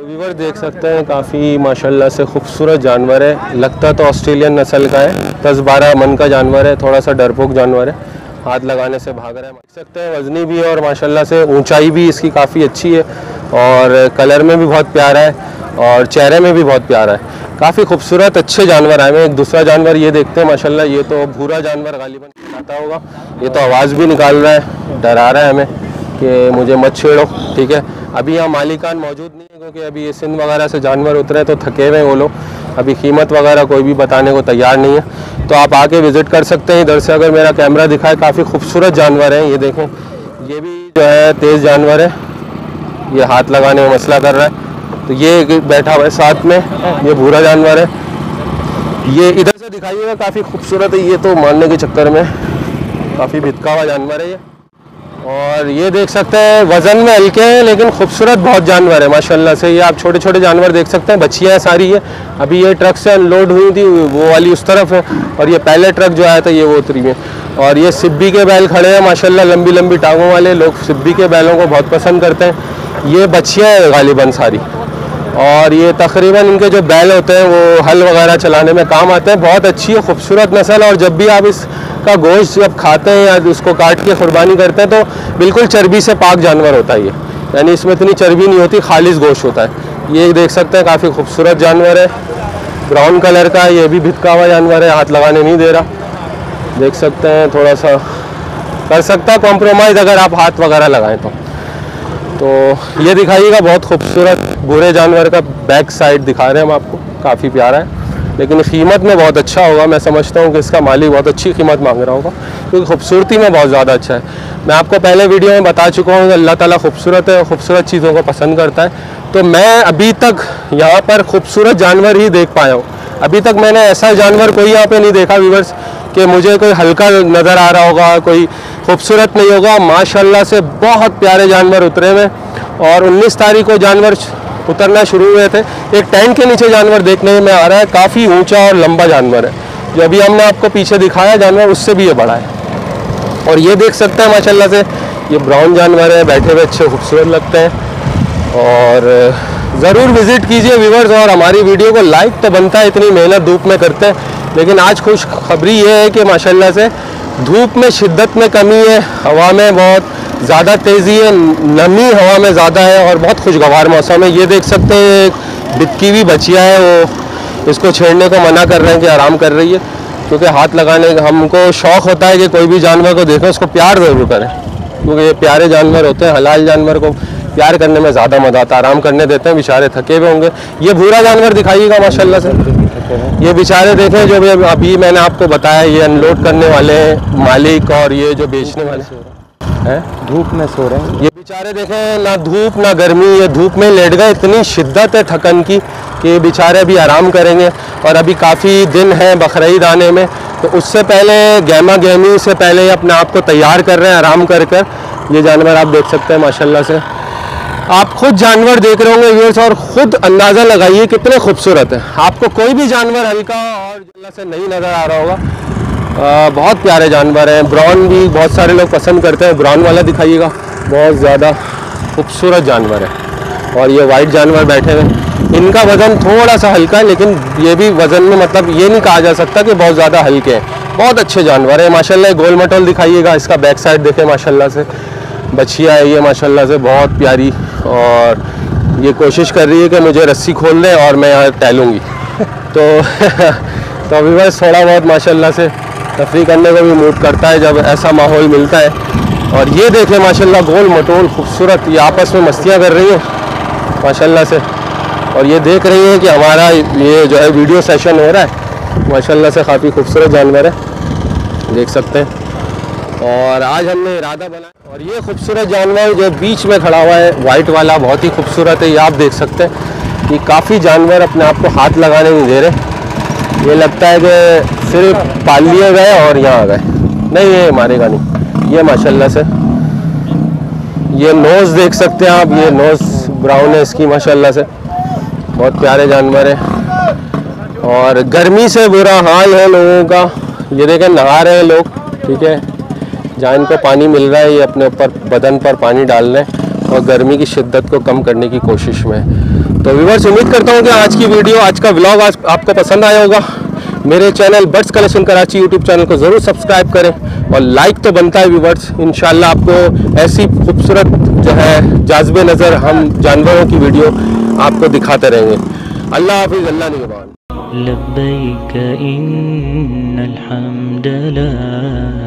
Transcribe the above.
Viewer देख सकते हैं काफ़ी माशाल्लाह से खूबसूरत जानवर है। लगता तो ऑस्ट्रेलियन नस्ल का है, 10-12 मन का जानवर है, थोड़ा सा डरपोक जानवर है, हाथ लगाने से भाग रहा है। देख सकते हैं वज़नी भी है और माशाल्लाह से ऊंचाई भी इसकी काफ़ी अच्छी है और कलर में भी बहुत प्यारा है और चेहरे में भी बहुत प्यारा है। काफ़ी खूबसूरत अच्छे जानवर आए हैं। एक दूसरा जानवर ये देखते हैं माशाल्लाह, ये तो भूरा जानवर गालिबन आता होगा। ये तो आवाज़ भी निकाल रहा है, डरा रहा है हमें कि मुझे मत छेड़ो। ठीक है, अभी यहाँ मालिकान मौजूद नहीं है क्योंकि अभी ये सिंध वगैरह से जानवर उतरे तो थके हुए वो लोग, अभी कीमत वगैरह कोई भी बताने को तैयार नहीं है। तो आप आके विज़िट कर सकते हैं। इधर से अगर मेरा कैमरा दिखाए, काफ़ी खूबसूरत जानवर हैं। ये देखें, ये भी जो है तेज़ जानवर है, ये हाथ लगाने में मसला कर रहा है। तो ये बैठा हुआ है साथ में, ये भूरा जानवर है। ये इधर से दिखाइएगा, काफ़ी खूबसूरत है। ये तो मारने के चक्कर में काफ़ी भिटका हुआ जानवर है ये। और ये देख सकते हैं वज़न में हल्के हैं लेकिन खूबसूरत बहुत जानवर है माशाल्लाह से। ये आप छोटे छोटे जानवर देख सकते हैं, बच्चियाँ हैं सारी। ये अभी ये ट्रक से अनलोड हुई थी, वो वाली उस तरफ है, और ये पहले ट्रक जो आया था ये वो उतरी है। और ये सिब्बी के बैल खड़े हैं माशाल्लाह, लंबी लंबी टांगों वाले। लोग सिब्बी के बैलों को बहुत पसंद करते हैं। ये बच्चियाँ हैं गालिबन सारी, और ये तकरीबन इनके जो बैल होते हैं वो हल वगैरह चलाने में काम आते हैं। बहुत अच्छी है, खूबसूरत नस्ल। और जब भी आप इसका गोश्त जब खाते हैं या उसको काट के कुर्बानी करते हैं तो बिल्कुल चर्बी से पाक जानवर होता है ये, यानी इसमें इतनी चर्बी नहीं होती, खालिश गोश्त होता है। ये देख सकते हैं काफ़ी खूबसूरत जानवर है, ब्राउन कलर का। ये भी भिटका हुआ जानवर है, हाथ लगाने नहीं दे रहा। देख सकते हैं, थोड़ा सा कर सकता है कॉम्प्रोमाइज़ अगर आप हाथ वगैरह लगाएँ तो ये दिखाइएगा। बहुत खूबसूरत भूरे जानवर का बैक साइड दिखा रहे हैं हम आपको, काफ़ी प्यारा है लेकिन कीमत में बहुत अच्छा होगा। मैं समझता हूँ कि इसका मालिक बहुत अच्छी कीमत मांग रहा होगा क्योंकि खूबसूरती में बहुत ज़्यादा अच्छा है। मैं आपको पहले वीडियो में बता चुका हूँ कि अल्लाह ताला खूबसूरत है, खूबसूरत चीज़ों को पसंद करता है। तो मैं अभी तक यहाँ पर खूबसूरत जानवर ही देख पाया हूँ। अभी तक मैंने ऐसा जानवर कोई यहाँ पर नहीं देखा व्यूअर्स कि मुझे कोई हल्का नज़र आ रहा होगा, कोई खूबसूरत नहीं होगा। माशाल्लाह से बहुत प्यारे जानवर उतरे हुए, और 19 तारीख को जानवर उतरना शुरू हुए थे। एक टेंट के नीचे जानवर देखने में आ रहा है, काफ़ी ऊंचा और लंबा जानवर है। जो अभी हमने आपको पीछे दिखाया जानवर, उससे भी ये बड़ा है। और ये देख सकते हैं माशाल्लाह से, ये ब्राउन जानवर है, बैठे हुए अच्छे खूबसूरत लगते हैं। और ज़रूर विज़िट कीजिए व्यूअर्स, और हमारी वीडियो को लाइक तो बनता है, इतनी मेहनत धूप में करते हैं। लेकिन आज खुशखबरी ये है कि माशाल्लाह से धूप में शिद्दत में कमी है, हवा में बहुत ज़्यादा तेज़ी है, नमी हवा में ज़्यादा है और बहुत खुशगवार मौसम है। ये देख सकते हैं एक बिटकी हुई बच्चियाँ है, वो इसको छेड़ने को मना कर रहे हैं कि आराम कर रही है, क्योंकि हाथ लगाने का हमको शौक़ होता है कि कोई भी जानवर को देखें उसको प्यार ज़रूर करें, क्योंकि ये प्यारे जानवर होते हैं। हलाल जानवर को प्यार करने में ज़्यादा मज़ा आता है, आराम करने देते हैं, बेचारे थके हुए होंगे। ये भूरा जानवर दिखाइएगा माशाल्लाह से, ये बेचारे देखें जो भी अभी मैंने आपको बताया, ये अनलोड करने वाले हैं मालिक और ये जो बेचने वाले हैं, धूप में सो रहे हैं। ये बेचारे देखें, ना धूप ना गर्मी, ये धूप में लेट गए। इतनी शिद्दत है थकन की कि ये बेचारे अभी आराम करेंगे। और अभी काफ़ी दिन हैं बकरीद आने में, तो उससे पहले गहमा गहमी से पहले अपने आप को तैयार कर रहे हैं आराम कर कर। ये जानवर आप देख सकते हैं माशाल्लाह से। आप खुद जानवर देख रहे होंगे व्यूअर्स और ख़ुद अंदाज़ा लगाइए कितने खूबसूरत है। आपको कोई भी जानवर हल्का और जल्ला से नहीं नज़र आ रहा होगा। बहुत प्यारे जानवर हैं। ब्राउन भी बहुत सारे लोग पसंद करते हैं, ब्राउन वाला दिखाइएगा, बहुत ज़्यादा खूबसूरत जानवर है। और ये वाइट जानवर बैठे हुए, इनका वज़न थोड़ा सा हल्का है, लेकिन ये भी वज़न में मतलब ये नहीं कहा जा सकता कि बहुत ज़्यादा हल्के हैं। बहुत अच्छे जानवर है माशाल्लाह। गोल मटोल दिखाइएगा, इसका बैक साइड देखें माशाल्लाह से। बच्चियाँ है ये माशाल्लाह से बहुत प्यारी, और ये कोशिश कर रही है कि मुझे रस्सी खोल दें और मैं यहाँ टहलूँगी। तो अभी बस थोड़ा बहुत माशाल्लाह से तफरी करने का भी मूड करता है जब ऐसा माहौल मिलता है। और ये देखें माशाल्लाह गोल मटोल खूबसूरत, ये आपस में मस्तियाँ कर रही हैं माशाल्लाह से। और ये देख रही है कि हमारा ये जो है वीडियो सेशन हो रहा है माशाल्लाह से। काफ़ी खूबसूरत जानवर है, देख सकते हैं। और आज हमने इरादा बनाया, और ये खूबसूरत जानवर जो बीच में खड़ा हुआ है वाइट वाला, बहुत ही खूबसूरत है। ये आप देख सकते हैं कि काफ़ी जानवर अपने आप को हाथ लगाने नहीं दे रहे। ये लगता है कि सिर्फ पाल लिए गए और यहाँ आ गए, नहीं ये मारेगा नहीं। ये माशाल्लाह से ये नोज़ देख सकते हैं आप, ये नोज़ ब्राउन है इसकी माशाल्लाह से, बहुत प्यारे जानवर है। और गर्मी से बुरा हाल है लोगों का। ये देखें नहा रहे हैं लोग, ठीक है, जहाँ इनको पानी मिल रहा है ये अपने ऊपर बदन पर पानी डाल रहे हैं और गर्मी की शिद्दत को कम करने की कोशिश में। तो व्यूअर्स, उम्मीद करता हूँ कि आज की वीडियो, आज का व्लॉग आज आपको पसंद आया होगा। मेरे channel birds collection Karachi YouTube channel को ज़रूर सब्सक्राइब करें और लाइक तो बनता है व्यूअर्स। इंशाल्लाह आपको ऐसी खूबसूरत जो है जाज़बे नज़र हम जानवरों की वीडियो आपको दिखाते रहेंगे। अल्लाह हाफिज़, अल्लाह निगहबान। लब्बैक इन्नल हम्द लक।